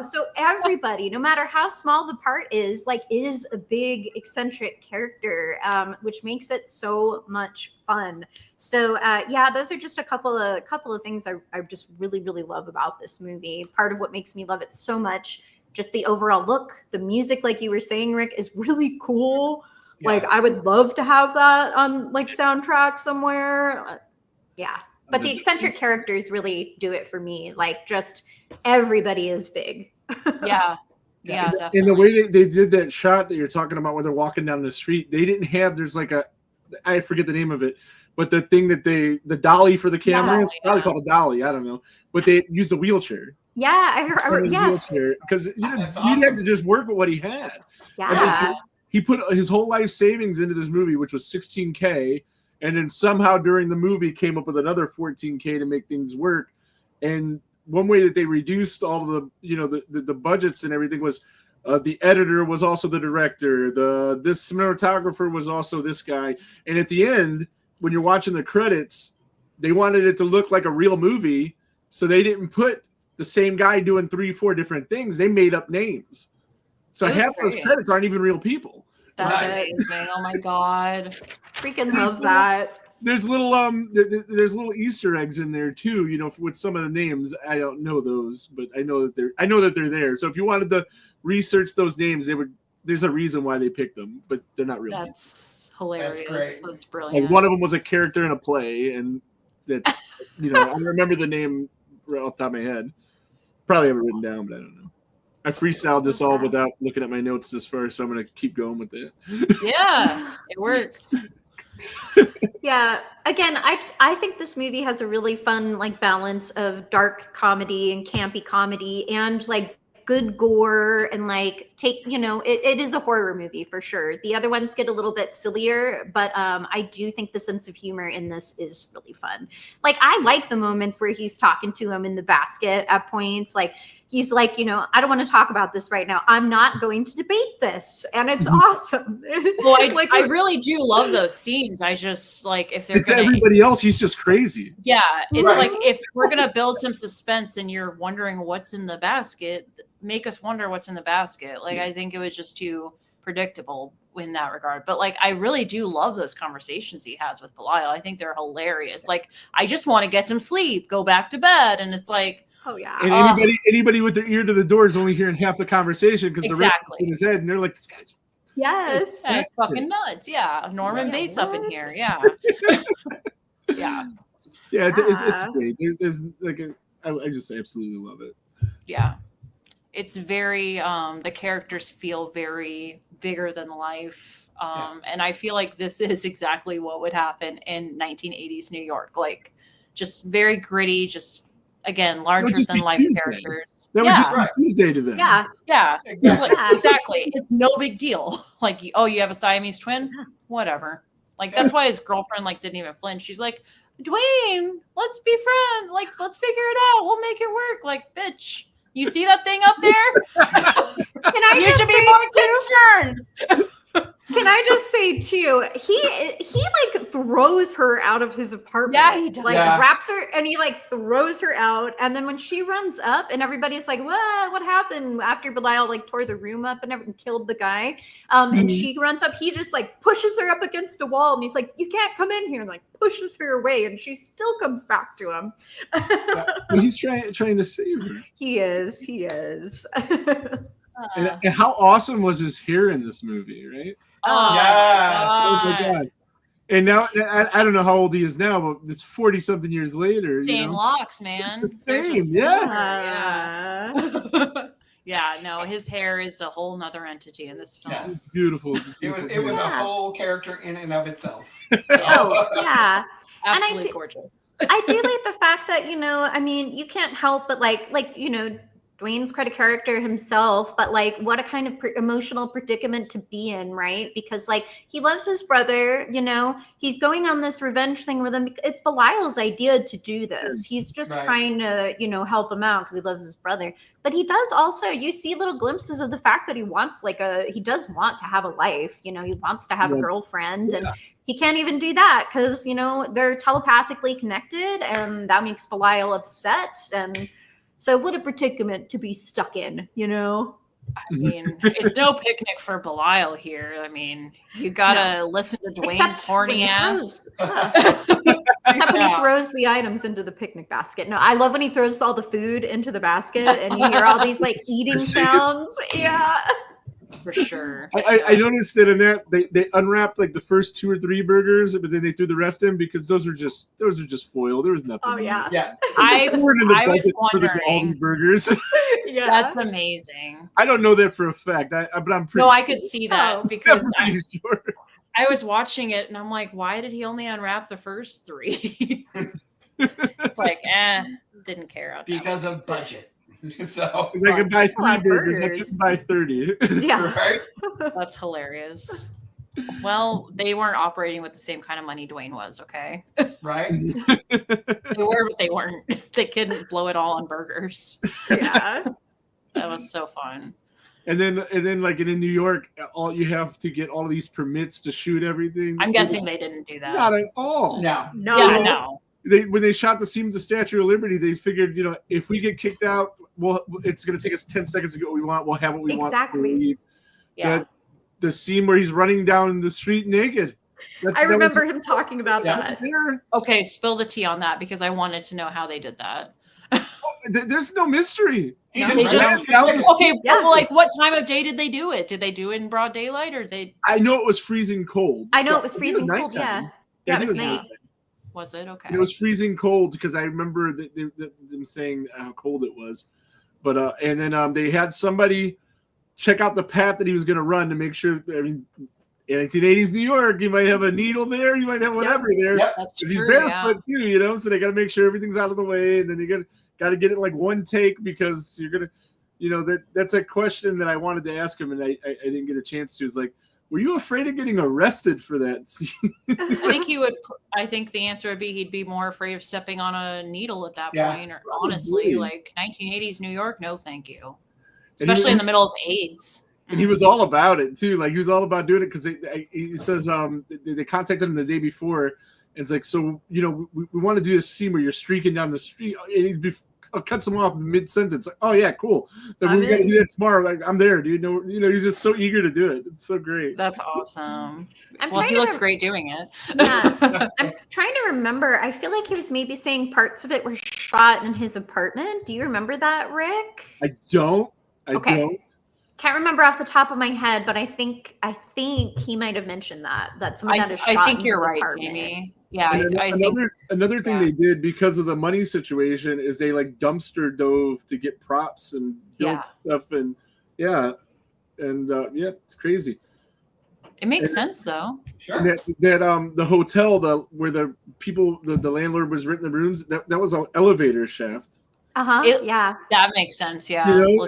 So everybody, no matter how small the part is, like, is a big eccentric character, which makes it so much fun. So yeah, those are just a couple of things I just really love about this movie. Part of what makes me love it so much, just the overall look, the music, like you were saying, Rick, is really cool. Yeah. Like, I would love to have that on like soundtrack somewhere. Yeah, but the eccentric characters really do it for me. Like, just everybody is big. Yeah, definitely. And the way they did that shot that you're talking about where they're walking down the street, they didn't have, there's like I forget the name of it, but the thing that the dolly for the camera, it's probably called a dolly, I don't know, but they used a wheelchair. Yeah, I heard yes. Because you had to just work with what he had. Yeah. He put his whole life savings into this movie, which was $16K, and then somehow during the movie came up with another $14K to make things work. And one way that they reduced all of the budgets and everything was the editor was also the director. This cinematographer was also this guy. And at the end, when you're watching the credits, they wanted it to look like a real movie, so they didn't put the same guy doing 3-4 different things. They made up names, so half those credits aren't even real people. That's amazing. Oh my God, freaking love that. There's little Easter eggs in there too, you know, with some of the names. I don't know those, but I know that they're there. So if you wanted to research those names, there's a reason why they picked them, but they're not real. That's hilarious. That's brilliant. Like, one of them was a character in a play, and that's I remember the name right off the top of my head. Probably have it written down, but I don't know. I freestyled this all without looking at my notes this far, so I'm gonna keep going with it. Yeah, it works. Yeah, again, I think this movie has a really fun like balance of dark comedy and campy comedy and like good gore and like take, it is a horror movie for sure. The other ones get a little bit sillier, but I do think the sense of humor in this is really fun. Like I like the moments where he's talking to him in the basket at points. Like he's like, I don't want to talk about this right now. I'm not going to debate this. And it's awesome. Well, I really do love those scenes. I just like if they're everybody else, he's just crazy. Yeah. It's like if we're going to build some suspense and you're wondering what's in the basket, make us wonder what's in the basket. Like, I think it was just too predictable in that regard. But like, I really do love those conversations he has with Belial. I think they're hilarious. Like, I just want to get some sleep, go back to bed. And it's like, oh yeah. And anybody with their ear to the door is only hearing half the convecation because the rest is in his head, and they're like, "This guy's that's fucking nuts." Yeah, Norman Bates up in here. Yeah, yeah. It's great. There's like I just absolutely love it. Yeah, it's very the characters feel very bigger than life, and I feel like this is exactly what would happen in 1980s New York. Like, just very gritty, just. Again, larger than life characters. That would just be Tuesday to them. Yeah. Exactly. It's no big deal. Like, oh, you have a Siamese twin? Whatever. Like, that's why his girlfriend didn't even flinch. She's like, Dwayne, let's be friends. Like, let's figure it out. We'll make it work. Like, bitch, you see that thing up there? You should be more concerned. Can I just say too, he like throws her out of his apartment. Yeah, he does. Like wraps her and he like throws her out. And then when she runs up and everybody's like, what happened after Belial like tore the room up and killed the guy? And she runs up, he just like pushes her up against a wall and he's like, you can't come in here, and like pushes her away, and she still comes back to him. He's trying to save her. He is. And how awesome was his hair in this movie, right? Oh, yes. Oh my God. And now I don't know how old he is now, but it's 40-something years later. Same locks, man. The same, yes. Yeah, no, his hair is a whole nother entity in this film. Yes. It's beautiful. It was a whole character in and of itself. Yeah. Absolutely gorgeous. I do like the fact that, you can't help but like, Dwayne's quite a character himself, but like what a kind of emotional predicament to be in, right? Because like he loves his brother, he's going on this revenge thing with him. It's Belial's idea to do this. He's just trying to, help him out because he loves his brother. But he does also, you see little glimpses of the fact that he wants he does want to have a life, he wants to have a girlfriend and he can't even do that because, they're telepathically connected and that makes Belial upset. And so what a predicament to be stuck in, I mean, it's no picnic for Belial here. I mean, you gotta listen to Dwayne's horny ass. Except when he throws the items into the picnic basket. No, I love when he throws all the food into the basket and you hear all these like eating sounds. Yeah. For sure. I noticed that in that they unwrapped like the first 2 or 3 burgers, but then they threw the rest in because those are just foil. There was nothing. Oh yeah. Yeah. I was wondering. Burgers. Yeah. That's amazing. I don't know that for a fact. But I'm pretty. No, I could see that because sure. I was watching it and I'm like, why did he only unwrap the first 3? It's like, didn't care. Because of budget. So I could buy 3 burgers. I couldn't buy 30. Yeah. Right? That's hilarious. Well, they weren't operating with the same kind of money Dwayne was, okay? Right? They were, but they weren't. They couldn't blow it all on burgers. Yeah. That was so fun. And then like in New York, you have to get all of these permits to shoot everything. I'm guessing they didn't do that. Not at all. No. Yeah, no. When they shot the scene of the Statue of Liberty, they figured, if we get kicked out, it's going to take us 10 seconds to get what we want. We'll have what we want. Exactly. Yeah. The scene where he's running down the street naked. I remember him talking about that. Okay, spill the tea on that because I wanted to know how they did that. There's no mystery. Well, like what time of day did they do it? Did they do it in broad daylight or they? I know it was freezing cold. I know it was freezing cold. Yeah, it was night. Was it okay? And it was freezing cold because I remember them saying how cold it was. But and then they had somebody check out the path that he was going to run to make sure. I mean, 1980s New York, you might have a needle there, you might have whatever there. Yep, that's true. He's barefoot too, so they got to make sure everything's out of the way, and then you got to get it like one take because you're gonna. you know, that's a question that I wanted to ask him, and I didn't get a chance to. Is like, were you afraid of getting arrested for that scene? I think he would. I think the answer would be he'd be more afraid of stepping on a needle at that point. Or honestly, like 1980s New York, no, thank you. Especially in the middle of AIDS. And he was all about it too. Like he was all about doing it because he says they contacted him the day before, and it's like, so you know, we want to do this scene where you're streaking down the street, and he cuts him off mid sentence. Like, oh yeah, cool. Then we're gonna do that tomorrow. Like, I'm there, dude. No, you know, he's just so eager to do it. It's so great. That's awesome. Well, he looked great doing it. Yeah. I'm trying to remember. I feel like he was maybe saying parts of it were shot in his apartment. Do you remember that, Rick? I don't. I don't. Can't remember off the top of my head, but I think he might have mentioned that some of that is shot I think in you're his right, apartment. Amy. Yeah, I think another thing they did because of the money situation is they like dumpster dove to get props and build stuff, and it's crazy. It makes sense though. Sure. And that the hotel where the people the landlord was renting the rooms, that was an elevator shaft. That makes sense. Yeah, you know,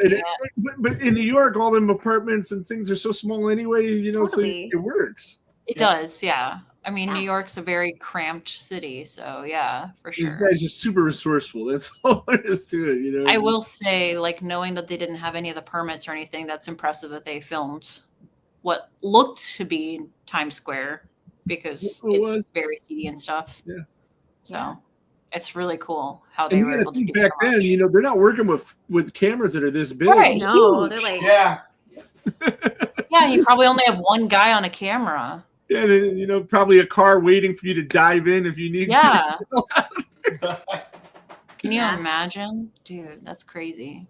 but in New York, all them apartments and things are so small anyway. You know, totally. So it works. It does. Yeah. I mean, New York's a very cramped city, so yeah, for sure. These guys are super resourceful. That's all there is to it. You know. I will say, like, knowing that they didn't have any of the permits or anything, that's impressive that they filmed what looked to be Times Square because it's very seedy and stuff. Yeah. So it's really cool how they were able to do back then. You know, they're not working with cameras that are this big. Right. No, huge. they're like Yeah, you probably only have one guy on a camera. Yeah, and then, you know, probably a car waiting for you to dive in if you need to. Yeah. Can you imagine? Dude, that's crazy.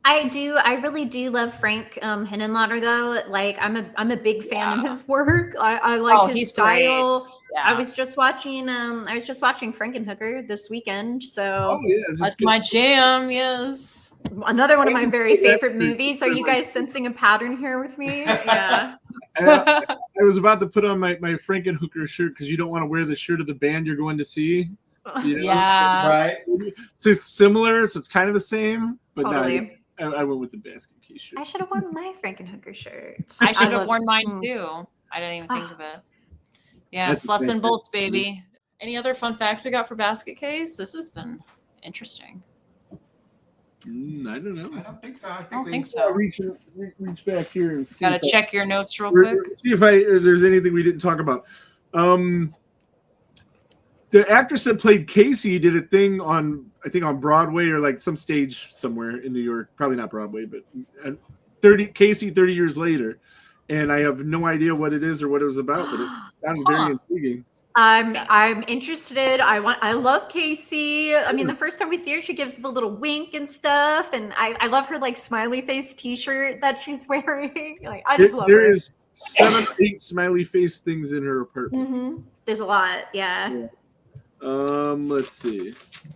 I really do love Frank Henenlotter though. Like I'm a big fan of his work. I like his style. Yeah. I was just watching Frankenhooker this weekend. So that's my jam. Yes. Another one of my very favorite movies. Are you guys sensing a pattern here with me? Yeah. I was about to put on my Frankenhooker shirt because you don't want to wear the shirt of the band you're going to see. You know? Yeah. Right. So it's similar. So it's kind of the same, but totally. I went with the basket case shirt. I should have worn my Frankenhooker shirt. I should have worn mine too. I didn't even think of it. Yeah, sluts and bolts, baby. Any other fun facts we got for basket case? This has been interesting. I don't know. I don't think so. I think so. Reach back here and see. Gotta check your notes real quick. See if there's anything we didn't talk about. The actress that played Casey did a thing on Broadway or like some stage somewhere in New York. Probably not Broadway, but 30 years later. And I have no idea what it is or what it was about, but it sounded very intriguing. I'm interested. I love Casey. I mean, the first time we see her, she gives the little wink and stuff, and I love her like smiley face T-shirt that she's wearing. Like I just love her. There is 7 or 8 smiley face things in her apartment. Mm-hmm. There's a lot. Yeah. Let's see.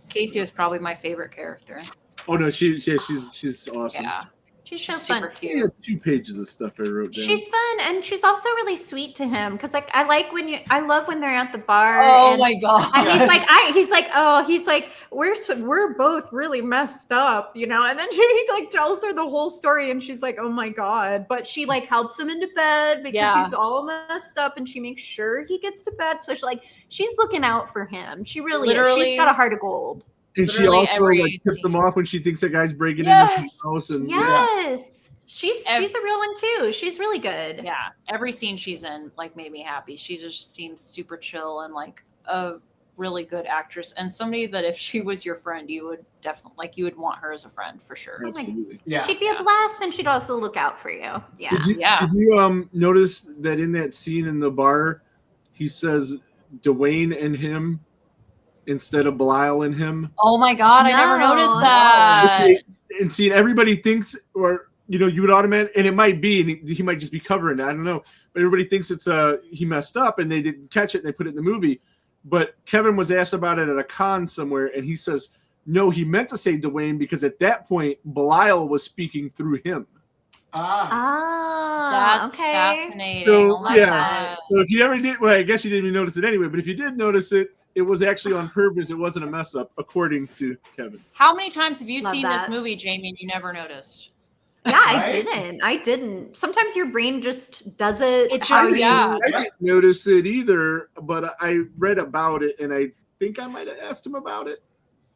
Casey was probably my favorite character. Oh no, she's awesome. Yeah. She's so super fun. cute. Had 2 pages of stuff I wrote down. She's fun, and she's also really sweet to him because, like, I love when they're at the bar. Oh my god! And he's like, we're both really messed up, you know. And then he like tells her the whole story, and she's like, oh my god! But she like helps him into bed because he's all messed up, and she makes sure he gets to bed. So she's looking out for him. She really is. She's got a heart of gold. And she also like tips them off when she thinks that guy's breaking into his house. And she's a real one too. She's really good. Yeah, every scene she's in like made me happy. She just seems super chill and like a really good actress and somebody that if she was your friend, you would definitely you would want her as a friend for sure. Absolutely. Yeah, she'd be a blast, and she'd also look out for you. Yeah. Did you notice that in that scene in the bar, he says Dwayne and him instead of Belial and him? Oh my god, I never noticed that. Okay. And seeing everybody thinks, or you know, you would automatically, and it might be, and he might just be covering it. I don't know, but everybody thinks it's he messed up, and they didn't catch it, and they put it in the movie. But Kevin was asked about it at a con somewhere, and he says no, he meant to say Dwayne because at that point Belial was speaking through him. That's fascinating. So, oh my god. So if you ever did, well, I guess you didn't even notice it anyway. But if you did notice it, it was actually on purpose. It wasn't a mess up, according to Kevin. How many times have you Love seen that. this movie, Jamie, and you never noticed? Yeah, Right? I didn't. Sometimes your brain just does it. It how just- you- yeah. I didn't notice it either, but I read about it, and I think I might have asked him about it.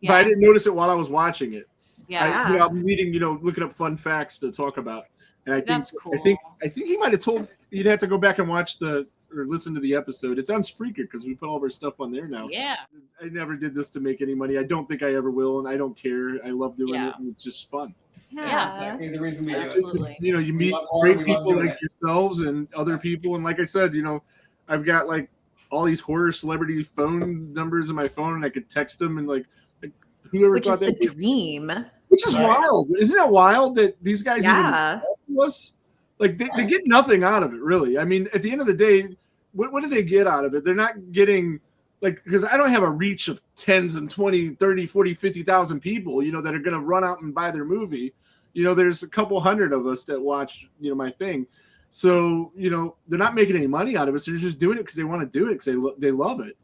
But I didn't notice it while I was watching it. Yeah. I'm reading, looking up fun facts to talk about. And See, that's cool. I think he might have told you'd have to go back and watch or listen to the episode. It's on Spreaker because we put all of our stuff on there now. Yeah. I never did this to make any money. I don't think I ever will, and I don't care. I love doing it, and it's just fun. That's Yeah. exactly the reason we do it. Absolutely. You meet love horror, great we love people doing like it. yourselves and other people, and like I said, I've got like all these horror celebrity phone numbers in my phone, and I could text them and like whoever Which is thought the that, dream. which is Right. wild. Isn't it wild that these guys Yeah. even to us? Like they get nothing out of it, really. I mean, at the end of the day, what do they get out of it? They're not getting because I don't have a reach of tens and 20, 30, 40, 50,000 people, that are going to run out and buy their movie. There's a couple hundred of us that watch, my thing. So, they're not making any money out of it. So they're just doing it because they want to do it because they love it.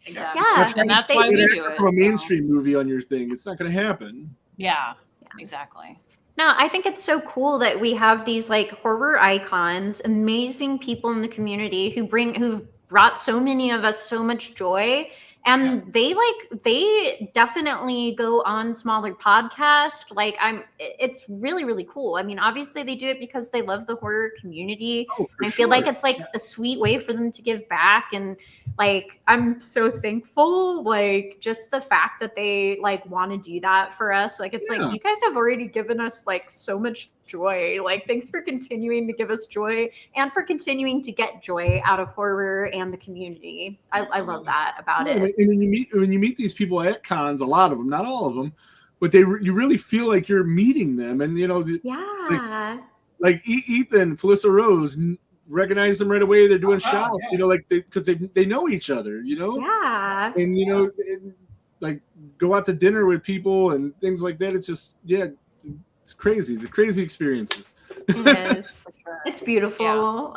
Exactly. Yeah, And that's they- why we You're do gonna it. from a so- mainstream movie on your thing. It's not going to happen. Yeah. Exactly. No, I think it's so cool that we have these like horror icons, amazing people in the community who've brought so many of us so much joy. And they definitely go on smaller podcasts. It's really, really cool. I mean, obviously they do it because they love the horror community. Oh, And I feel like it's like a sweet way for them to give back. And like, I'm so thankful, like just the fact that they like want to do that for us. Like, it's like, you guys have already given us like so much joy. Like, thanks for continuing to give us joy and for continuing to get joy out of horror and the community. I love that about it. And when you meet these people at cons, a lot of them, not all of them, but you really feel like you're meeting them. And, Yeah. like Ethan, Felissa Rose, recognize them right away. They're doing shots, yeah. because they know each other, Yeah. and and, like go out to dinner with people and things like that. It's just it's crazy. The crazy experiences. It is. It's beautiful.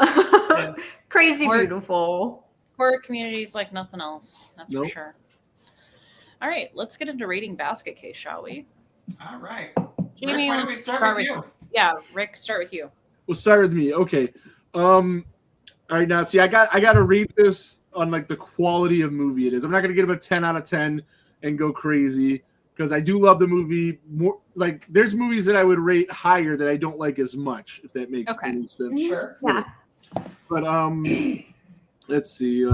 Crazy beautiful. Horror community is like nothing else. That's Nope. for sure. All right, let's get into rating basket case, shall we? All right. Jamie, Rick, why don't we let's start with you? Yeah, Rick, start with you. We'll start with me. Okay. All right. Now, see, I got to rate this on like the quality of movie it is. I'm not going to give it a 10 out of 10 and go crazy because I do love the movie more. Like, there's movies that I would rate higher that I don't like as much, if that makes any sense. Sure. Yeah. But let's see.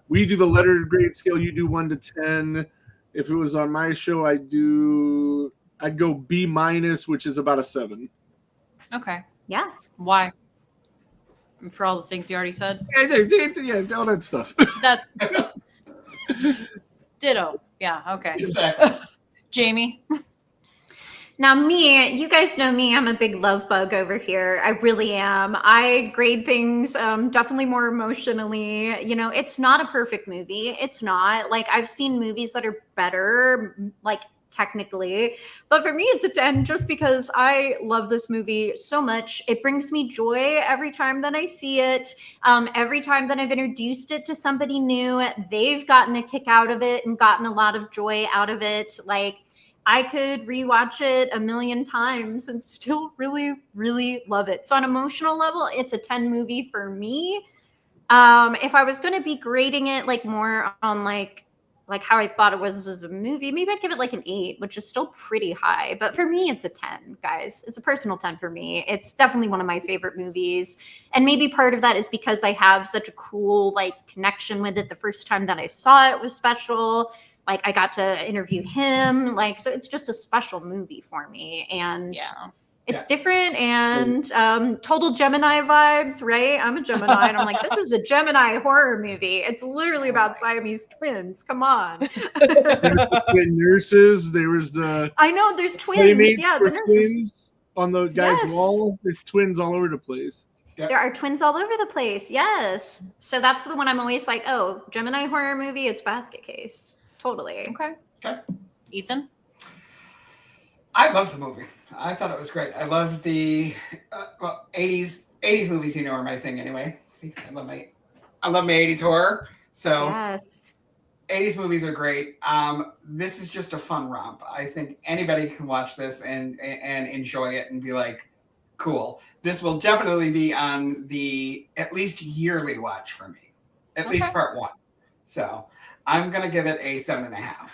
We do the letter grade scale. You do 1 to 10. If it was on my show, I'd go B minus, which is about a 7. Okay. Yeah. Why? For all the things you already said? Yeah, all that stuff. That ditto. Yeah, okay. Exactly. Jamie? Now, you guys know me, I'm a big love bug over here. I really am. I grade things definitely more emotionally. It's not a perfect movie. It's not. Like, I've seen movies that are better, like, technically. But for me, it's a 10 just because I love this movie so much. It brings me joy every time that I see it. Every time that I've introduced it to somebody new, they've gotten a kick out of it and gotten a lot of joy out of it. Like, I could rewatch it a million times and still really, really love it. So on an emotional level, it's a 10 movie for me. If I was going to be grading it like more on like how I thought it was as a movie, maybe I'd give it like an 8, which is still pretty high. But for me, it's a 10, guys. It's a personal 10 for me. It's definitely one of my favorite movies. And maybe part of that is because I have such a cool like connection with it. The first time that I saw it was special. Like, I got to interview him. Like, so it's just a special movie for me. And it's different and total Gemini vibes, right? I'm a Gemini. And I'm like, this is a Gemini horror movie. It's literally about Siamese twins. Come on. The nurses, there was the... I know, there's twins. Playmates Yeah, for the nurses. twins on the guy's wall. There's twins all over the place. There are twins all over the place. Yes. So that's the one I'm always like, oh, Gemini horror movie, it's Basket Case. Totally. Okay. Ethan? I love the movie. I thought it was great. I love the 80s movies. Are my thing anyway. See, I love my 80s horror. So yes, 80s movies are great. This is just a fun romp. I think anybody can watch this and enjoy it and be like, cool. This will definitely be on the at least yearly watch for me. At least part 1. So I'm gonna give it a 7.5.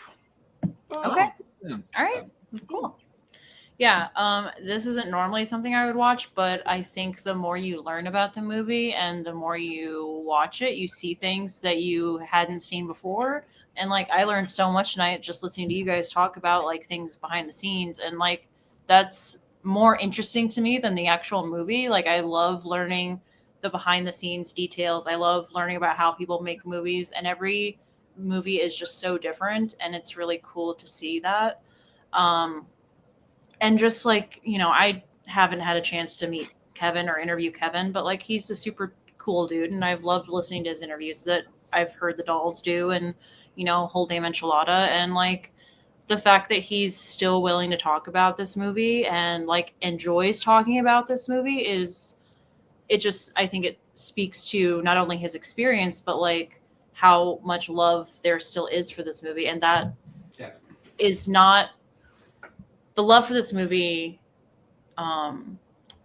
Okay. Yeah. All right. Cool. Yeah. This isn't normally something I would watch, but I think the more you learn about the movie and the more you watch it, you see things that you hadn't seen before. And like, I learned so much tonight just listening to you guys talk about like things behind the scenes. And like, that's more interesting to me than the actual movie. Like, I love learning the behind the scenes details. I love learning about how people make movies, and every movie is just so different. And it's really cool to see that. And just like, you know, I haven't had a chance to meet Kevin or interview Kevin, but like, he's a super cool dude. And I've loved listening to his interviews that I've heard the Dolls do, and, you know, Whole Damn Enchilada. And like, the fact that he's still willing to talk about this movie and like enjoys talking about this movie I think it speaks to not only his experience, but like how much love there still is for this movie. And that is not the love for this movie. I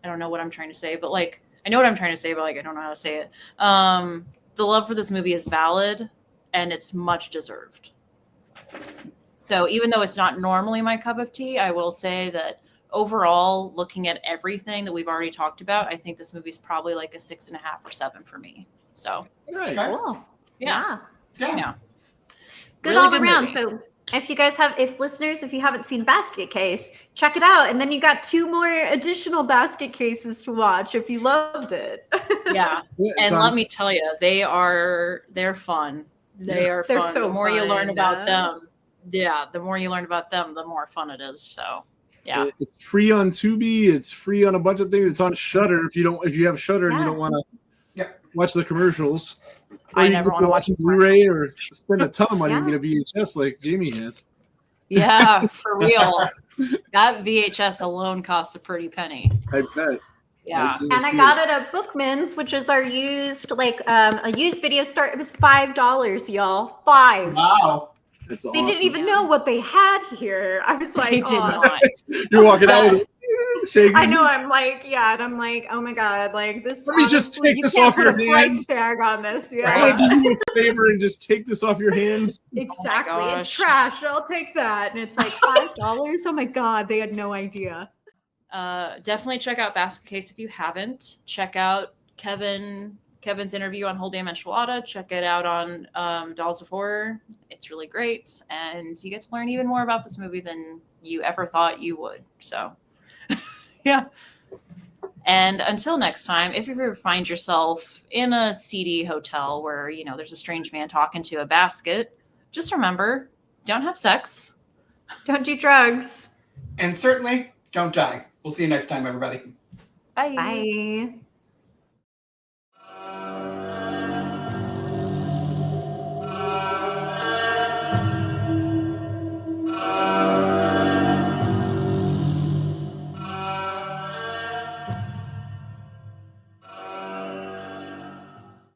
don't know what I'm trying to say, but like, I know what I'm trying to say, but like, I don't know how to say it. The love for this movie is valid and it's much deserved. So even though it's not normally my cup of tea, I will say that overall, looking at everything that we've already talked about, I think this movie is probably like a 6.5 or 7 for me. So cool. Yeah. Good Really all good around. movie. So if you haven't seen Basket Case, check it out. And then you got 2 more additional Basket Cases to watch if you loved it. Yeah. And let me tell you, they're fun. They're fun. so the more you learn fun, about them, the more you learn about them, the more fun it is. So yeah. It's free on Tubi. It's free on a bunch of things. It's on Shudder. If you have Shudder and you don't want to watch the commercials, or I you never want to watch Blu-ray or spend a ton of money and get a VHS like Jamie has. Yeah, for real. That VHS alone costs a pretty penny. I bet. Yeah. And I got it at Bookman's, which is our used, a used video store. It was $5, y'all. $5. Wow. That's They awesome. didn't even know what they had here. I was like, They did not. You're walking out with it, shaking. I know. I'm like, and I'm like, oh my god, like this. Let me just take this off your hands. Price tag on this, I'm gonna do you a favor and just take this off your hands. Exactly. Oh it's trash. I'll take that. And it's like $5. Oh my god, they had no idea. Definitely check out Basket Case if you haven't. Check out Kevin's interview on Whole Damn Enchilada. Check it out on Dolls of Horror. It's really great, and you get to learn even more about this movie than you ever thought you would. So, yeah. And until next time, if you ever find yourself in a seedy hotel where, you know, there's a strange man talking to a basket, just remember, don't have sex. Don't do drugs. And certainly don't die. We'll see you next time, everybody. Bye. Bye.